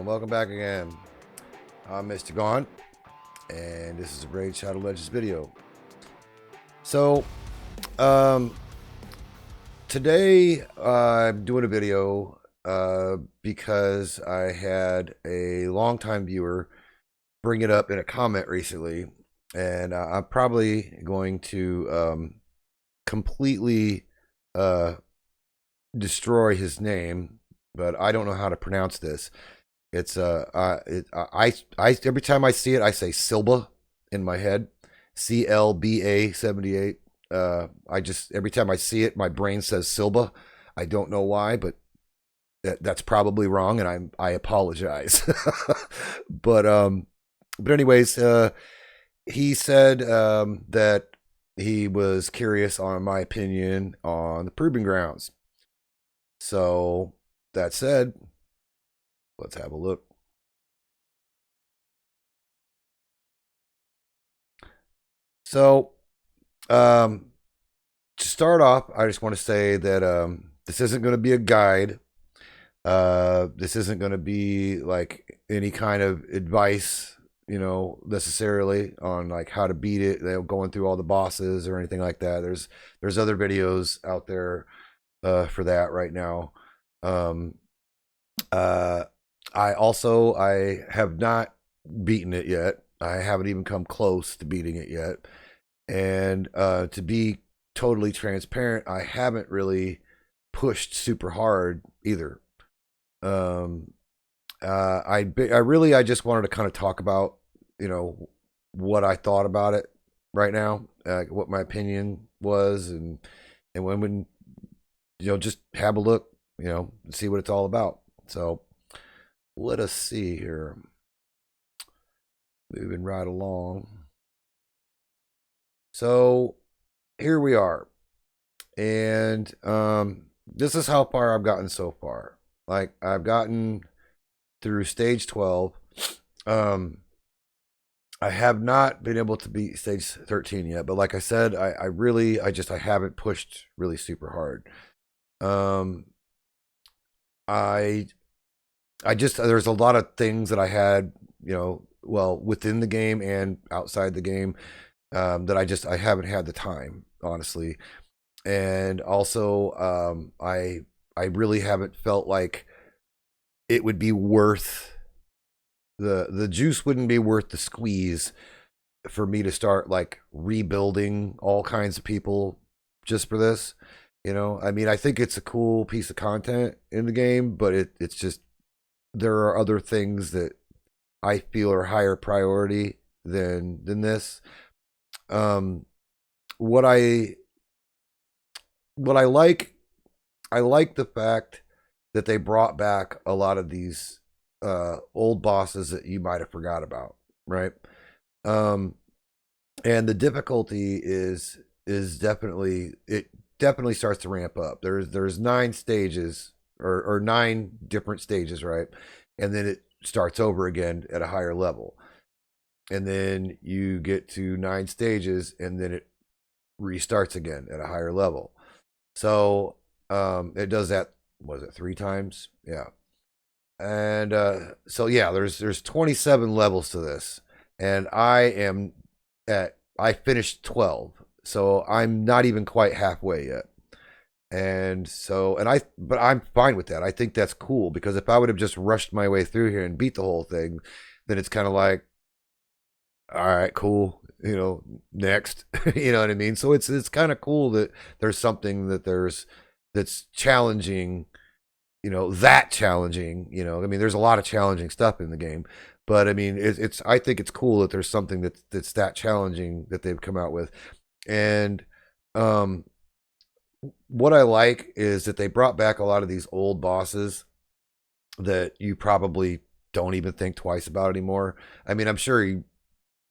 Welcome back again. I'm Mr.Gone, and this is a Braid Shadow Legends video. So, um, today I'm doing a video because I had a longtime viewer bring it up in a comment recently, and I'm probably going to completely uh, destroy his name, but I don't know how to pronounce this. It's I every time I see it, I say Silba in my head, CLBA 78. I just every time I see it, my brain says Silba. I don't know why, but that's probably wrong, and I apologize. but um, but anyways, he said that he was curious on my opinion on the proving grounds. So that said, let's have a look. So, um, to start off, I just want to say that this isn't going to be a guide. This isn't going to be like any kind of advice, necessarily on like how to beat it, going through all the bosses or anything like that. There's other videos out there for that right now. Um, uh, I have not beaten it yet. I haven't even come close to beating it yet. And to be totally transparent, I haven't really pushed super hard either. Um, I just wanted to kind of talk about what I thought about it right now, what my opinion was, and when just have a look, see what it's all about. So let us see here, moving right along. So here we are. And this is how far I've gotten so far. Like I've gotten through stage 12. Um I have not been able to beat stage 13 yet, but like I said, I haven't pushed really super hard. Um I I just there's a lot of things that I had, well, within the game and outside the game, that I haven't had the time, honestly. And also I really haven't felt like it would be worth the juice wouldn't be worth the squeeze for me to start like rebuilding all kinds of people just for this. I mean, I think it's a cool piece of content in the game, but it's just there are other things that I feel are higher priority than this. Um, what I what I like the fact that they brought back a lot of these old bosses that you might have forgot about, right? Um, and the difficulty is definitely starts to ramp up. There's nine stages or nine different stages, right? And then it starts over again at a higher level. And then you get to nine stages and then it restarts again at a higher level. So it does that. Was it three times? Yeah. And so yeah, there's 27 levels to this, and I finished 12, so I'm not even quite halfway yet. And so but I'm fine with that. I think that's cool because if I would have just rushed my way through here and beat the whole thing, then it's kind of like, all right, cool, next. You know what I mean? So it's kind of cool that there's something that's challenging, that challenging. I mean, there's a lot of challenging stuff in the game, but I mean, it's I think it's cool that there's something that's that challenging that they've come out with. And um what I like is that they brought back a lot of these old bosses that you probably don't even think twice about anymore. I mean, I'm sure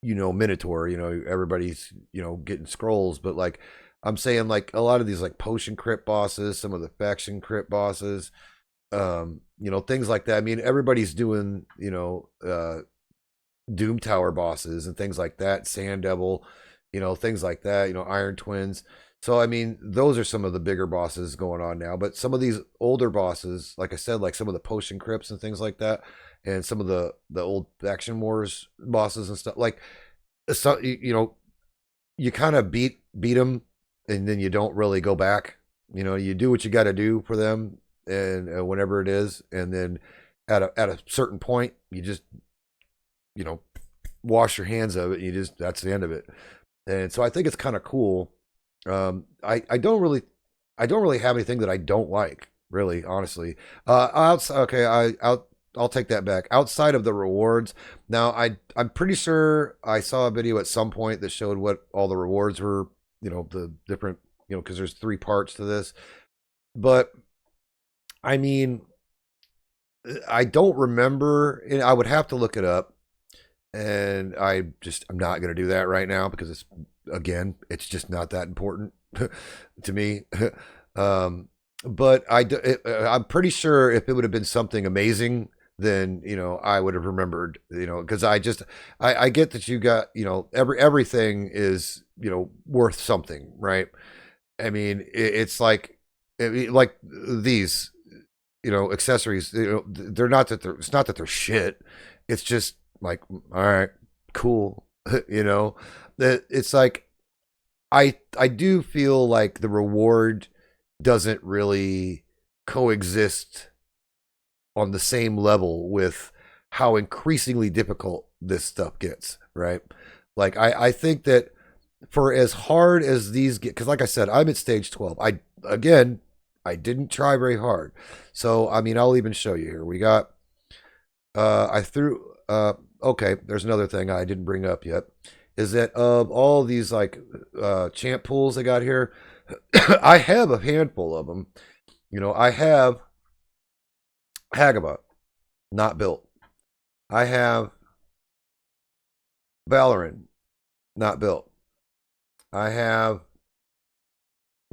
Minotaur, everybody's, getting scrolls, but like I'm saying, like a lot of these like potion crypt bosses, some of the faction crypt bosses, things like that. I mean, everybody's doing, Doom Tower bosses and things like that, Sand Devil, things like that, Iron Twins. So I mean, those are some of the bigger bosses going on now. But some of these older bosses, like I said, like some of the potion crypts and things like that, and some of the old Action Wars bosses and stuff, like so you know, you kind of beat them, and then you don't really go back. You know, you do what you got to do for them, and whenever it is, and then at a certain point, you just you know wash your hands of it. And you just that's the end of it. And so I think it's kind of cool. I don't really have anything that I don't like, really, honestly. Outside, okay, I'll take that back. Outside of the rewards, now I'm pretty sure I saw a video at some point that showed what all the rewards were. You know, the different, you know, because there's three parts to this. But I mean, I don't remember. And I would have to look it up, and I'm not going to do that right now because it's just not that important to me. um, but I'm pretty sure if it would have been something amazing, then I would have remembered. Because I get that you got everything is worth something, right? I mean, it's like these accessories. They're not that they're it's not that they're shit. It's just like, all right, cool. That it's like I do feel like the reward doesn't really coexist on the same level with how increasingly difficult this stuff gets, right? Like I think that for as hard as these get, because like I said, I'm at stage 12. I didn't try very hard. So I mean, I'll even show you here. We got I threw okay, there's another thing I didn't bring up yet. Is that of all these like champ pools I got here, I have a handful of them. I have Hagaba, not built. I have Valorant, not built. I have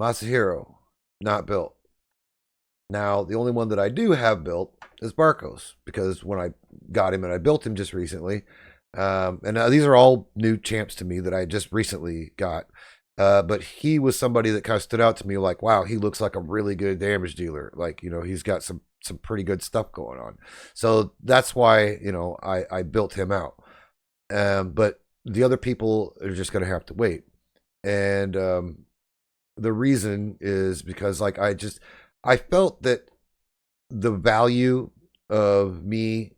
Masahiro, not built. Now, the only one that I do have built is Barcos, because when I got him and I built him just recently, and these are all new champs to me that I just recently got. But he was somebody that kind of stood out to me like, wow, he looks like a really good damage dealer. Like, he's got some pretty good stuff going on. So that's why, I built him out. But the other people are just going to have to wait. And the reason is because like I felt that the value of me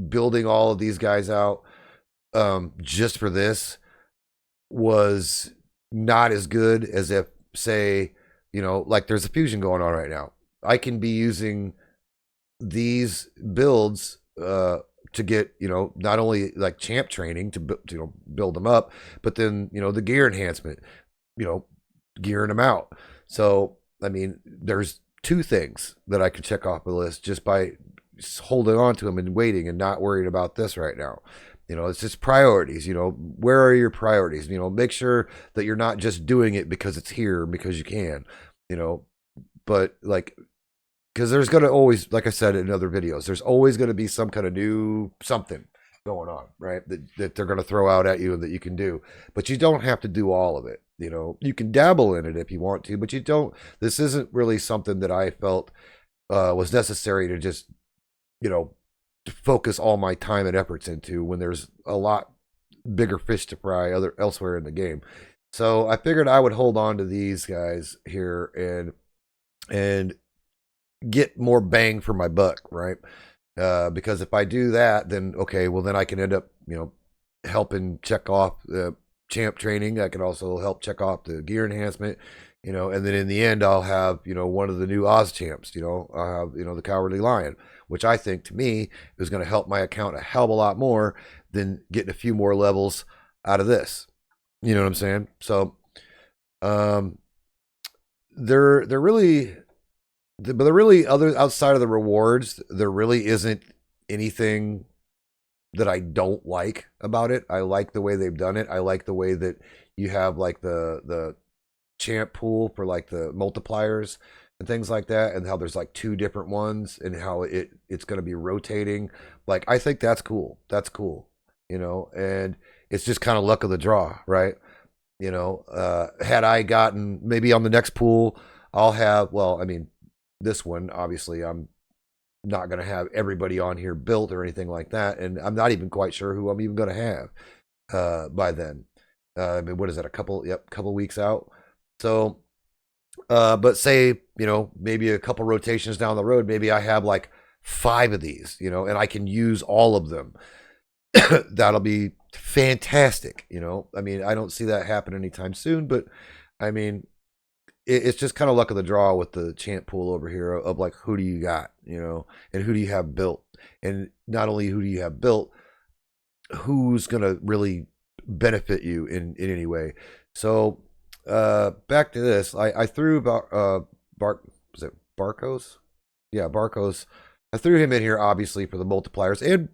building all of these guys out just for this was not as good as if, say, like there's a fusion going on right now. I can be using these builds to get not only like champ training to build them up, but then the gear enhancement, gearing them out. So I mean, there's two things that I could check off the list just by holding on to them and waiting and not worrying about this right now. It's just priorities. Where are your priorities? Make sure that you're not just doing it because it's here because you can. But like, because there's going to always, like I said in other videos, there's always going to be some kind of new something going on, right? That they're going to throw out at you and that you can do. But you don't have to do all of it. You can dabble in it if you want to, but you don't. This isn't really something that I felt was necessary to just, to focus all my time and efforts into when there's a lot bigger fish to fry elsewhere in the game. So I figured I would hold on to these guys here and get more bang for my buck, right? Because if I do that, then okay, well then I can end up, helping check off the champ training. I can also help check off the gear enhancement, and then in the end I'll have, one of the new Oz champs, I'll have, the Cowardly Lion, which I think to me is going to help my account a hell of a lot more than getting a few more levels out of this. You know what I'm saying? So, um, they're really but there really other outside of the rewards, there really isn't anything that I don't like about it. I like the way they've done it. I like the way that you have like the champ pool for like the multipliers and things like that, and how there's like two different ones and how it's going to be rotating. Like I think that's cool. That's cool, and it's just kind of luck of the draw, right? Had I gotten maybe on the next pool, I'll have, well, I mean, this one, obviously, I'm not going to have everybody on here built or anything like that. And I'm not even quite sure who I'm even going to have by then. I mean, what is that? Couple weeks out. So, but say, maybe a couple rotations down the road, maybe I have like 5 of these, and I can use all of them. That'll be fantastic. I mean, I don't see that happen anytime soon, but I mean, it's just kind of luck of the draw with the chant pool over here of like, who do you got, and who do you have built? And not only who do you have built, who's going to really benefit you in any way. So, back to this, I threw about, was it Barcos? Yeah, Barcos. I threw him in here obviously for the multipliers, and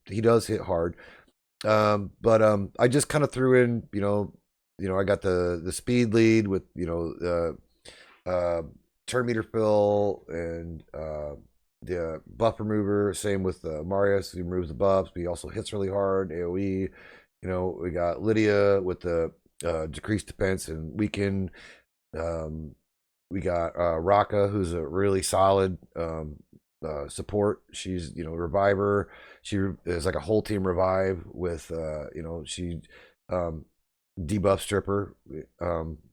he does hit hard. But I just kind of threw in, I got the speed lead with turn meter fill and the buff remover. Same with Marius, he removes the buffs, but he also hits really hard. AOE. We got Lydia with the decreased defense and weaken. We got Raka, who's a really solid support. She's reviver. She is like a whole team revive with she debuff stripper.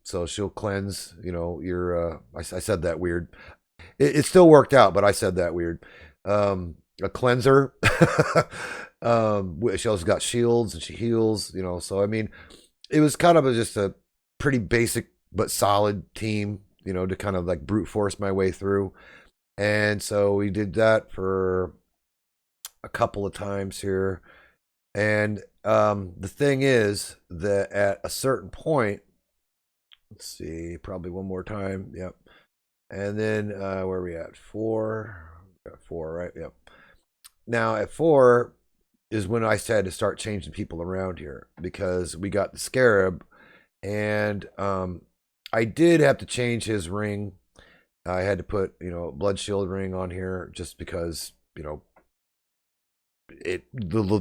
So she'll cleanse. Your I said that weird. It still worked out, but I said that weird. A cleanser. She also got shields and she heals. So I mean, it was kind of just a pretty basic but solid team. To kind of like brute force my way through. And so we did that for a couple of times here. And the thing is that at a certain point, let's see, probably one more time. Yep. And then where are we at? 4. Got 4, right? Yep. Now at 4 is when I said to start changing people around here because we got the Scarab, and I did have to change his ring. I had to put, Blood Shield ring on here just because, the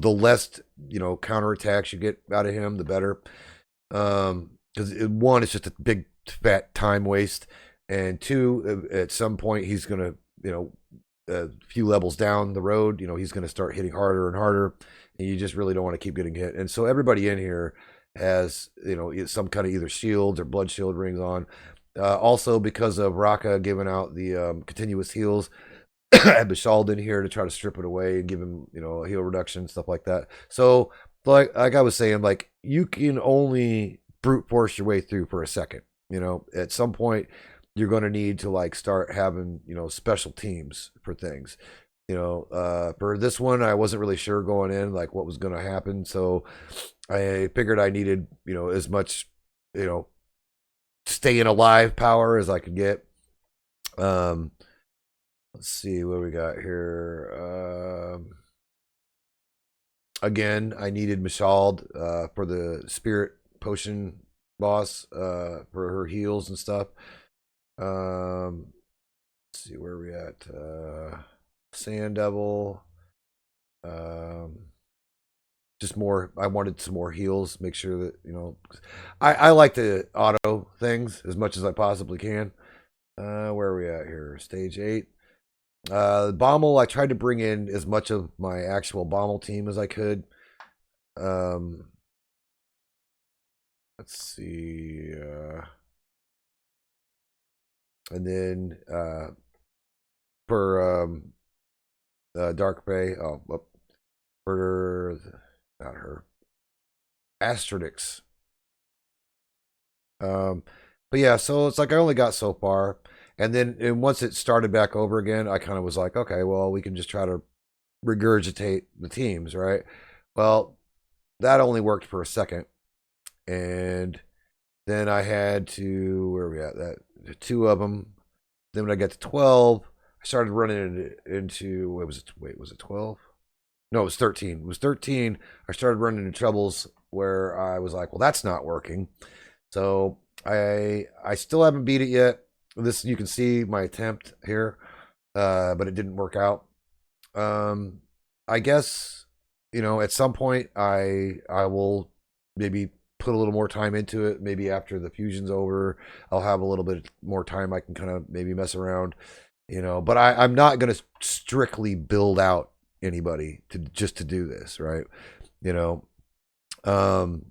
less, counterattacks you get out of him, the better. Because one, it's just a big fat time waste, and 2, at some point he's gonna, a few levels down the road, he's gonna start hitting harder and harder, and you just really don't want to keep getting hit. And so everybody in here has, some kind of either shields or blood shield rings on. Also, because of Raka giving out the continuous heals, I had Bashald in here to try to strip it away and give him, a heal reduction, stuff like that. So, like I was saying, like, you can only brute force your way through for a second. At some point, you're going to need to like start having, special teams for things. For this one, I wasn't really sure going in like what was going to happen, so I figured I needed, as much, staying alive power as I could get. Let's see what we got here. Again, I needed Mashald for the spirit potion boss for her heals and stuff. Let's see where we at. Sand Devil. Just more. I wanted some more heals. Make sure that I like to auto things as much as I possibly can. Where are we at here? Stage 8. Bommel, I tried to bring in as much of my actual Bommel team as I could. Let's see. And then for Dark Bay, for not her, Astrodix. But yeah, so it's like I only got so far. And once it started back over again, I kind of was like, okay, well, we can just try to regurgitate the teams, right? Well, that only worked for a second. And then I had to, where are we at? That 2 of them. Then when I got to 12, I started running into what was it? Wait, was it 12? No, it was 13. It was 13. I started running into troubles where I was like, well, that's not working. So I still haven't beat it yet. This, you can see my attempt here, but it didn't work out. I guess at some point I will maybe put a little more time into it. Maybe after the fusion's over, I'll have a little bit more time. I can kind of maybe mess around, but I'm not going to strictly build out anybody to just to do this, right? You know, um,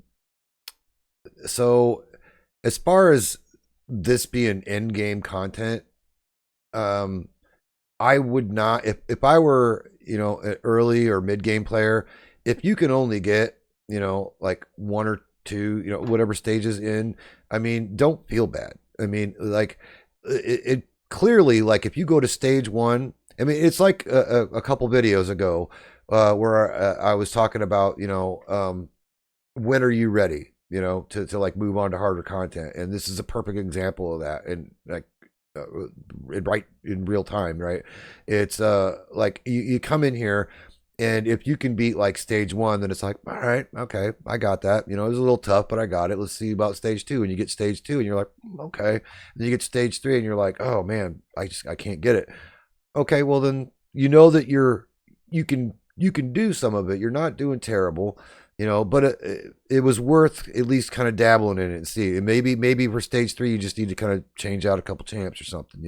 so as far as this being end game content, um, I would not if I were an early or mid game player. If you can only get like one or two whatever stages in, I mean, don't feel bad. I mean, like it clearly, like if you go to stage one, I mean, it's like a couple videos ago where I was talking about when are you ready to like move on to harder content, and this is a perfect example of that. And like right in real time, right? It's like you come in here, and if you can beat like stage one, then it's like, all right, okay, I got that. It was a little tough, but I got it. Let's see about stage two. And you get stage two, and you're like, okay. And then you get stage three, and you're like, oh man, I can't get it. Okay, well then that you can do some of it. You're not doing terrible, but it was worth at least kind of dabbling in it and see. And maybe for stage three, you just need to kind of change out a couple champs or something,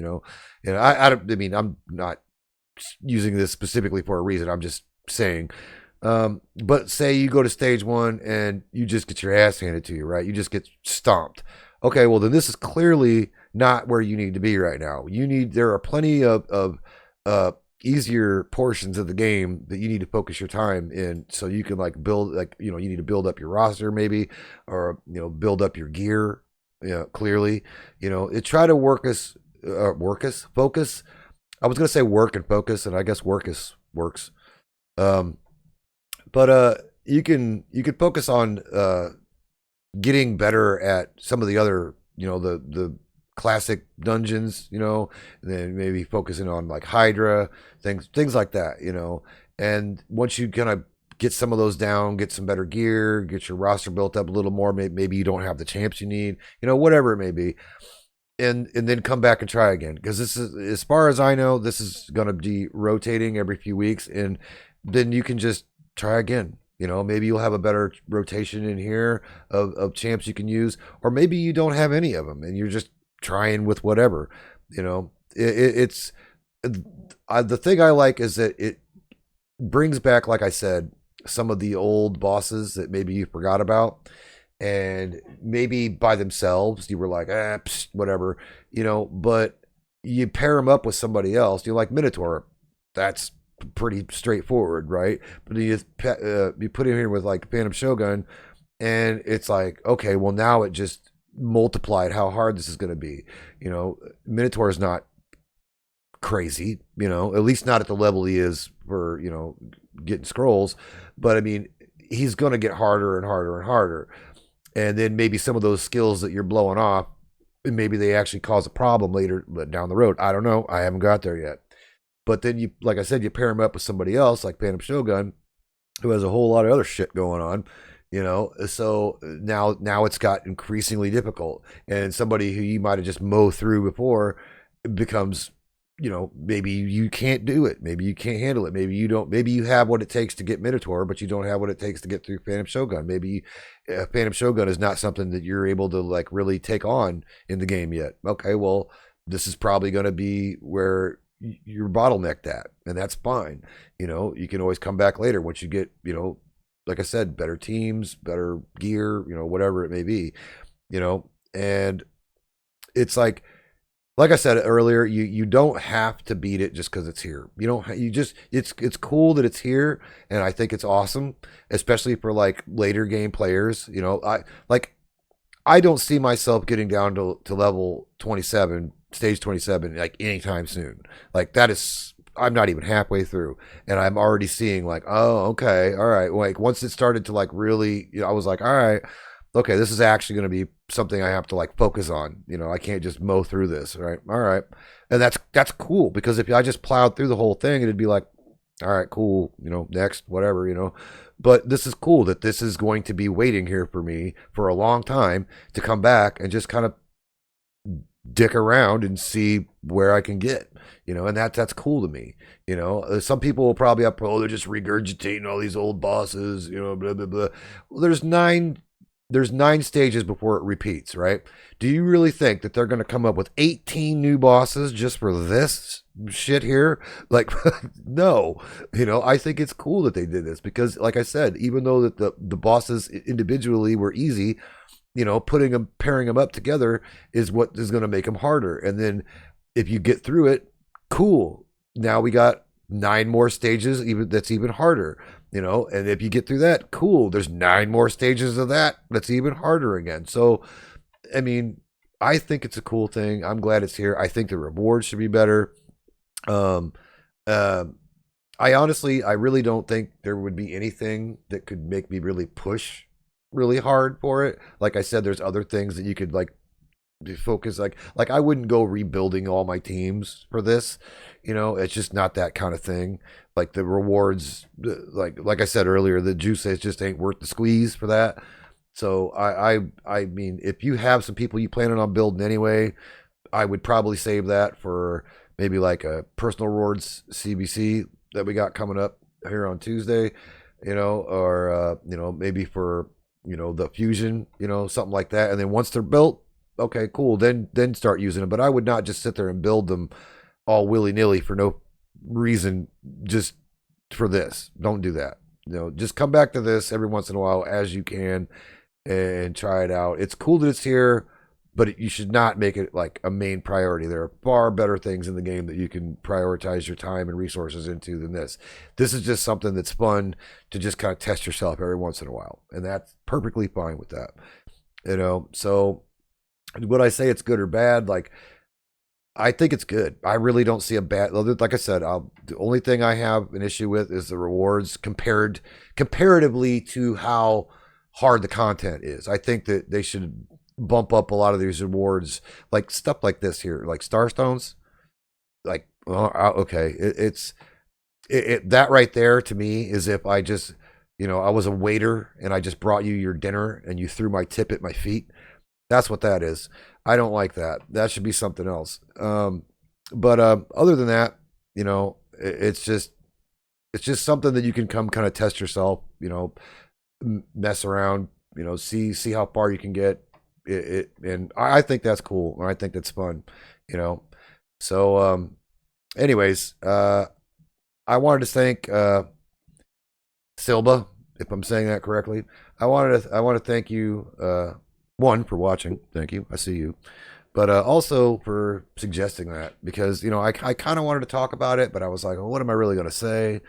And I mean, I'm not using this specifically for a reason. I'm just saying. But say you go to stage one and you just get your ass handed to you, right? You just get stomped. Okay, well then this is clearly not where you need to be right now. There are plenty of easier portions of the game that you need to focus your time in, so you can like build, like you need to build up your roster maybe, or build up your gear. Clearly, it try to focus. I was gonna say work and focus, and I guess works. Um, but you could focus on getting better at some of the other the classic dungeons, and then maybe focusing on like Hydra, things like that, and once you kind of get some of those down, get some better gear, get your roster built up a little more, maybe you don't have the champs you need, whatever it may be, and then come back and try again, because this is, as far as I know, this is going to be rotating every few weeks, and then you can just try again. Maybe you'll have a better rotation in here of champs you can use, or maybe you don't have any of them and you're just trying with whatever. It's the thing I like is that it brings back, like I said, some of the old bosses that maybe you forgot about, and maybe by themselves you were like, whatever, but you pair them up with somebody else. Like Minotaur, that's pretty straightforward, right? But you put him here with like Phantom Shogun, and it's like, okay, well now it just multiplied how hard this is going to be. Minotaur is not crazy, at least not at the level he is for getting scrolls, but I mean, he's going to get harder and harder and harder, and then maybe some of those skills that you're blowing off, maybe they actually cause a problem later down the road. I don't know, I haven't got there yet. But then you, like I said, you pair him up with somebody else like Phantom Shogun, who has a whole lot of other shit going on, So now it's got increasingly difficult, and somebody who you might have just mowed through before becomes, maybe you can't do it, maybe you can't handle it, maybe you don't, maybe you have what it takes to get Minotaur, but you don't have what it takes to get through Phantom Shogun. Maybe Phantom Shogun is not something that you're able to like really take on in the game yet. Okay, well, this is probably going to be where you're bottlenecked at, and that's fine. You can always come back later once you get, like I said, better teams, better gear, whatever it may be, and it's like I said earlier, you don't have to beat it just because it's here. It's cool that it's here, and I think it's awesome, especially for like later game players. I don't see myself getting down to level 27, stage 27, like anytime soon. Like that is, I'm not even halfway through, and I'm already seeing like, oh, okay, all right. Like once it started to like really, I was like, all right, okay, this is actually going to be something I have to like focus on. I can't just mow through this, right? All right, and that's cool, because if I just plowed through the whole thing, it'd be like, all right, cool, next, whatever. But this is cool that this is going to be waiting here for me for a long time to come back and just kind of dick around and see where I can get, and that's cool to me. Some people will probably they're just regurgitating all these old bosses, blah, blah, blah. Well, there's 9 there's 9 stages before it repeats, right? Do you really think that they're going to come up with 18 new bosses just for this shit here? Like, no. I think it's cool that they did this because, like I said, even though that the bosses individually were easy, pairing them up together is what is going to make them harder. And then if you get through it, cool. Now we got 9 more stages, that's even harder. And if you get through that, cool. There's 9 more stages of that's even harder again. So, I mean, I think it's a cool thing. I'm glad it's here. I think the rewards should be better. Um, uh, I really don't think there would be anything that could make me really push really hard for it. Like I said, there's other things that you could like focus like I wouldn't go rebuilding all my teams for this. It's just not that kind of thing. Like the rewards, like I said earlier, the juice just ain't worth the squeeze for that. So I mean, if you have some people you planning on building anyway, I would probably save that for maybe like a personal rewards CBC that we got coming up here on Tuesday, or maybe for the fusion, something like that. And then once they're built, okay, cool. Then start using them. But I would not just sit there and build them all willy nilly for no reason, just for this. Don't do that. Just come back to this every once in a while as you can and try it out. It's cool that it's here, but you should not make it like a main priority. There are far better things in the game that you can prioritize your time and resources into than this. This is just something that's fun to just kind of test yourself every once in a while, and that's perfectly fine with that. So would I say it's good or bad? Like, I think it's good. I really don't see a bad. Like I said, the only thing I have an issue with is the rewards comparatively to how hard the content is. I think that they should bump up a lot of these rewards, like stuff like this here, like Starstones. Like, okay, that right there to me is if I just, I was a waiter and I just brought you your dinner and you threw my tip at my feet. That's what that is. I don't like that. That should be something else. But other than that, it's just something that you can come kind of test yourself. Mess around. See how far you can get. And I think that's cool. And I think that's fun. So anyways, I wanted to thank Silba, if I'm saying that correctly. I want to thank you. One, for watching. Thank you. I see you. But also for suggesting that, because I kind of wanted to talk about it, but I was like, well, what am I really going to say?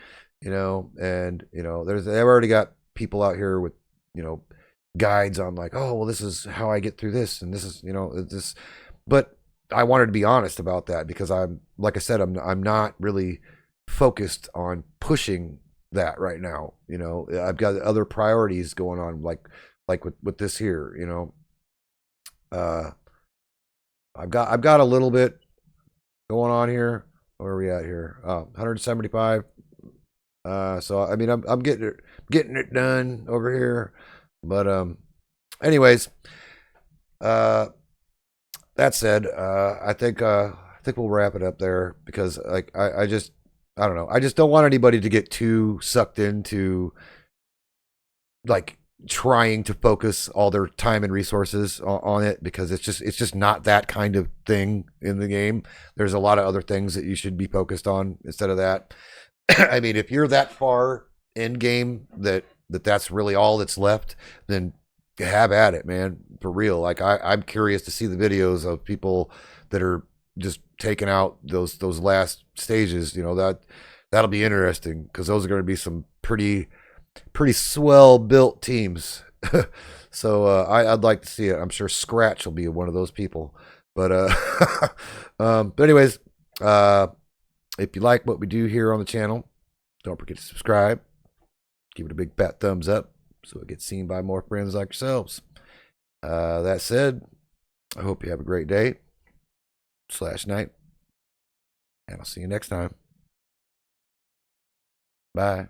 And they've already got people out here with guides on like, oh well, this is how I get through this, and this is this. But I wanted to be honest about that because like I said, I'm not really focused on pushing that right now. I've got other priorities going on, like with this here. I've got a little bit going on here. Where are we at here? 175. So I mean, I'm getting it done over here. But anyways, that said, I think we'll wrap it up there because like I don't know. I just don't want anybody to get too sucked into like trying to focus all their time and resources on it because it's just not that kind of thing in the game. There's a lot of other things that you should be focused on instead of that. I mean, if you're that far in game that's really all that's left, then have at it, man. For real. Like I'm curious to see the videos of people that are just taking out those last stages. That'll be interesting because those are going to be some pretty swell built teams. So I'd like to see it. I'm sure Scratch will be one of those people. But but anyways, if you like what we do here on the channel, don't forget to subscribe. Give it a big fat thumbs up so it gets seen by more friends like yourselves. That said, I hope you have a great day / night. And I'll see you next time. Bye.